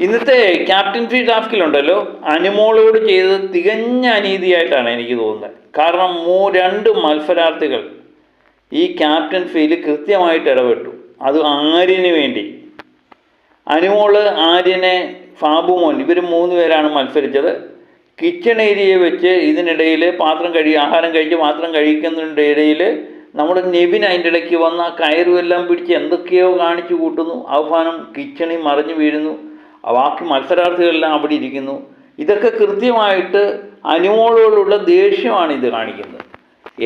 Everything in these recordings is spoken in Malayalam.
ഇന്നത്തെ ക്യാപ്റ്റൻസി ടാസ്കിലുണ്ടല്ലോ, അനുമോളോട് ചെയ്തത് തികഞ്ഞ അനീതിയായിട്ടാണ് എനിക്ക് തോന്നുന്നത്. കാരണം രണ്ട് മത്സരാർത്ഥികൾ ഈ ക്യാപ്റ്റൻസിയിൽ കൃത്യമായിട്ട് ഇടപെട്ടു. അത് ആര്യന് വേണ്ടി. അനുമോള് ആര്യനെ, ഫാബുമോൻ, ഇവർ 3 പേരാണ് മത്സരിച്ചത്. കിച്ചൺ ഏരിയയെ വെച്ച് ഇതിനിടയിൽ ആഹാരം കഴിച്ച് പാത്രം കഴിക്കുന്നതിൻ്റെ ഇടയിൽ നമ്മുടെ നെവിൻ അതിൻ്റെ ഇടയ്ക്ക് വന്ന് ആ കയറുമെല്ലാം പിടിച്ച് എന്തൊക്കെയോ കാണിച്ചു കൂട്ടുന്നു. അവസാനം കിച്ചണിൽ മറിഞ്ഞു വീഴുന്നു. ബാക്കി മത്സരാർത്ഥികളെല്ലാം അവിടെ ഇരിക്കുന്നു. ഇതൊക്കെ കൃത്യമായിട്ട് അനുമോളോടുള്ള ദേഷ്യമാണ് ഇത് കാണിക്കുന്നത്.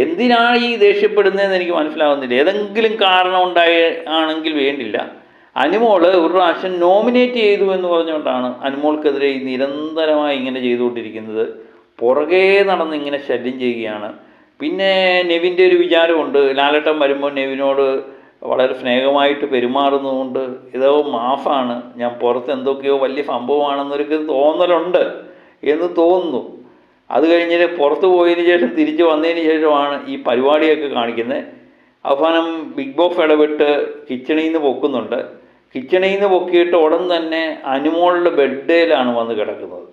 എന്തിനാണ് ഈ ദേഷ്യപ്പെടുന്നതെന്ന് എനിക്ക് മനസ്സിലാവുന്നില്ല. ഏതെങ്കിലും കാരണം ആണെങ്കിൽ വേണ്ടില്ല. അനുമോൾ ഒരു പ്രാവശ്യം നോമിനേറ്റ് ചെയ്തു എന്ന് പറഞ്ഞുകൊണ്ടാണ് അനുമോൾക്കെതിരെ നിരന്തരമായി ഇങ്ങനെ ചെയ്തുകൊണ്ടിരിക്കുന്നത്. പുറകെ നടന്ന് ഇങ്ങനെ ശല്യം ചെയ്യുകയാണ്. പിന്നെ നെവിൻ്റെ ഒരു വിചാരമുണ്ട്, ലാലേട്ടൻ വരുമ്പോൾ നെവിനോട് വളരെ സ്നേഹമായിട്ട് പെരുമാറുന്നതുകൊണ്ട് ഇതോ മാഫാണ്, ഞാൻ പുറത്ത് എന്തൊക്കെയോ വലിയ സംഭവമാണെന്നൊരു തോന്നലുണ്ട് എന്ന് തോന്നുന്നു. അത് കഴിഞ്ഞ് പുറത്ത് പോയതിന് ശേഷം തിരിച്ച് വന്നതിന് ശേഷമാണ് ഈ പരിപാടിയൊക്കെ കാണിക്കുന്നത്. അവസാനം ബിഗ് ബോസ് ഇടപെട്ട് കിച്ചണിൽ നിന്ന് പൊക്കുന്നുണ്ട്. കിച്ചണിൽ നിന്ന് പൊക്കിയിട്ട് ഉടൻ തന്നെ അനുമോളുടെ ബെഡിലാണ് വന്ന് കിടക്കുന്നത്.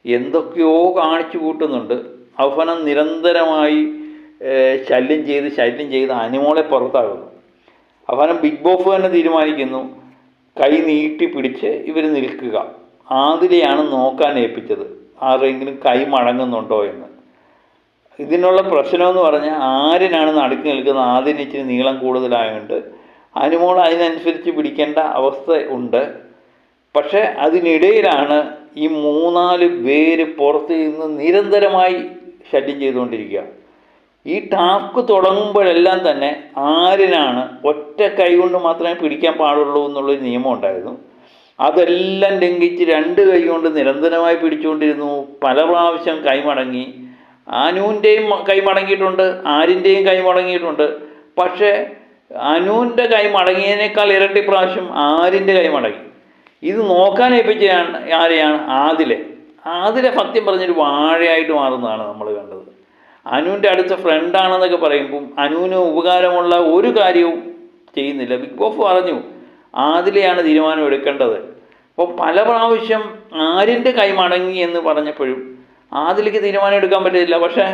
എന്തൊക്കെയോ കാണിച്ചു കൂട്ടുന്നുണ്ട്. അവസാനം നിരന്തരമായി ശല്യം ചെയ്ത് അനുമോളെ പുറത്താകുന്നു. അവസാനം ബിഗ് ബോസ് തന്നെ തീരുമാനിക്കുന്നു, കൈ നീട്ടി പിടിച്ച് ഇവർ നിൽക്കുക. ആദിലെയാണ് നോക്കാൻ ഏൽപ്പിച്ചത്, ആരെങ്കിലും കൈ മടങ്ങുന്നുണ്ടോ എന്ന്. ഇതിനുള്ള പ്രശ്നമെന്ന് പറഞ്ഞാൽ ആര്യനാണ് നടുക്ക് നിൽക്കുന്നത്. ആദ്യം ഇച്ചിരി നീളം കൂടുതലായതുകൊണ്ട് അനുമോൾ അതിനനുസരിച്ച് പിടിക്കേണ്ട അവസ്ഥ ഉണ്ട്. പക്ഷേ അതിനിടയിലാണ് ഈ 3-4 പേര് പുറത്ത് നിന്ന് നിരന്തരമായി ശല്യം ചെയ്തുകൊണ്ടിരിക്കുക. ഈ ടാസ്ക് തുടങ്ങുമ്പോഴെല്ലാം തന്നെ ആര്യനാണ് ഒറ്റ കൈ കൊണ്ട് മാത്രമേ പിടിക്കാൻ പാടുള്ളൂ എന്നുള്ളൊരു നിയമം ഉണ്ടായിരുന്നു. അതെല്ലാം ലംഘിച്ച് 2 കൈ കൊണ്ട് നിരന്തരമായി പിടിച്ചുകൊണ്ടിരുന്നു. പല പ്രാവശ്യം കൈമടങ്ങി. അനുവിൻ്റെയും കൈ മടങ്ങിയിട്ടുണ്ട്, ആര്യൻ്റെയും കൈ മടങ്ങിയിട്ടുണ്ട്. പക്ഷേ അനുവിൻ്റെ കൈ മടങ്ങിയതിനേക്കാൾ ഇരട്ടി പ്രാവശ്യം ആര്യൻ്റെ കൈ മടങ്ങി. ഇത് നോക്കാൻ ഏൽപ്പിച്ചതാണ് ആരെയാണ്? ആദിലെ സത്യം പറഞ്ഞൊരു വാഴയായിട്ട് മാറുന്നതാണ് നമ്മൾ കണ്ടത്. അനുവിൻ്റെ അടുത്ത ഫ്രണ്ടാണെന്നൊക്കെ പറയുമ്പം അനുവിന് ഉപകാരമുള്ള ഒരു കാര്യവും ചെയ്യുന്നില്ല. ബിഗ് ബോസ് പറഞ്ഞു ആദിലെയാണ് തീരുമാനം എടുക്കേണ്ടത്. അപ്പോൾ പല പ്രാവശ്യം ആര്യൻ്റെ കൈ മടങ്ങി എന്ന് പറഞ്ഞപ്പോഴും ആദിലേക്ക് തീരുമാനം എടുക്കാൻ പറ്റില്ല. പക്ഷേ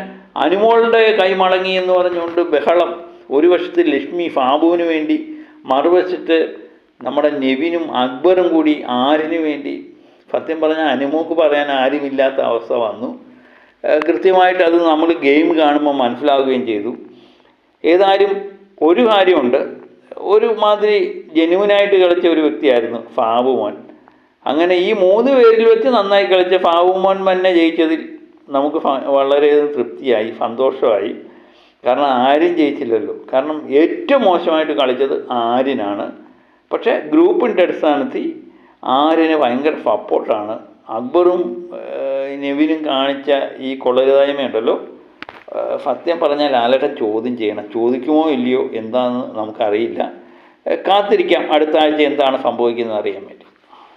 അനുമോളുടെ കൈ മടങ്ങി എന്ന് പറഞ്ഞുകൊണ്ട് ബഹളം. ഒരു വശത്ത് ലക്ഷ്മി ഫാബുവിന് വേണ്ടി, മറുവശത്ത് നമ്മുടെ നെവിനും അക്ബറും കൂടി ആര്യന് വേണ്ടി. സത്യം പറഞ്ഞാൽ അനുമോക്ക് പറയാൻ ആരുമില്ലാത്ത അവസ്ഥ വന്നു. കൃത്യമായിട്ട് അത് നമ്മൾ ഗെയിം കാണുമ്പോൾ മനസ്സിലാവുകയും ചെയ്തു. ഏതായാലും ഒരു കാര്യമുണ്ട്, ഒരുമാതിരി ജെന്യുവനായിട്ട് കളിച്ച ഒരു വ്യക്തിയായിരുന്നു ഫാബുമോൻ. അങ്ങനെ ഈ 3 പേരിൽ വെച്ച് നന്നായി കളിച്ച ഫാബുമോൻ തന്നെ ജയിച്ചതിൽ നമുക്ക് വളരെയധികം തൃപ്തിയായി, സന്തോഷമായി. കാരണം ആര്യൻ ജയിച്ചില്ലല്ലോ. കാരണം ഏറ്റവും മോശമായിട്ട് കളിച്ചത് ആര്യനാണ്. പക്ഷേ ഗ്രൂപ്പിൻ്റെ അടിസ്ഥാനത്തിൽ ആര്യന് ഭയങ്കര സപ്പോർട്ടാണ്. അക്ബറും നെവിനും കാണിച്ച ഈ കൊള്ളരുതായ്മയുണ്ടല്ലോ, സത്യം പറഞ്ഞാൽ ലാലേട്ടൻ ചോദ്യം ചെയ്യണം. ചോദിക്കുമോ ഇല്ലയോ എന്താണെന്ന് നമുക്കറിയില്ല. കാത്തിരിക്കാം അടുത്ത ആഴ്ച എന്താണ് സംഭവിക്കുന്നത് അറിയാൻ വേണ്ടി.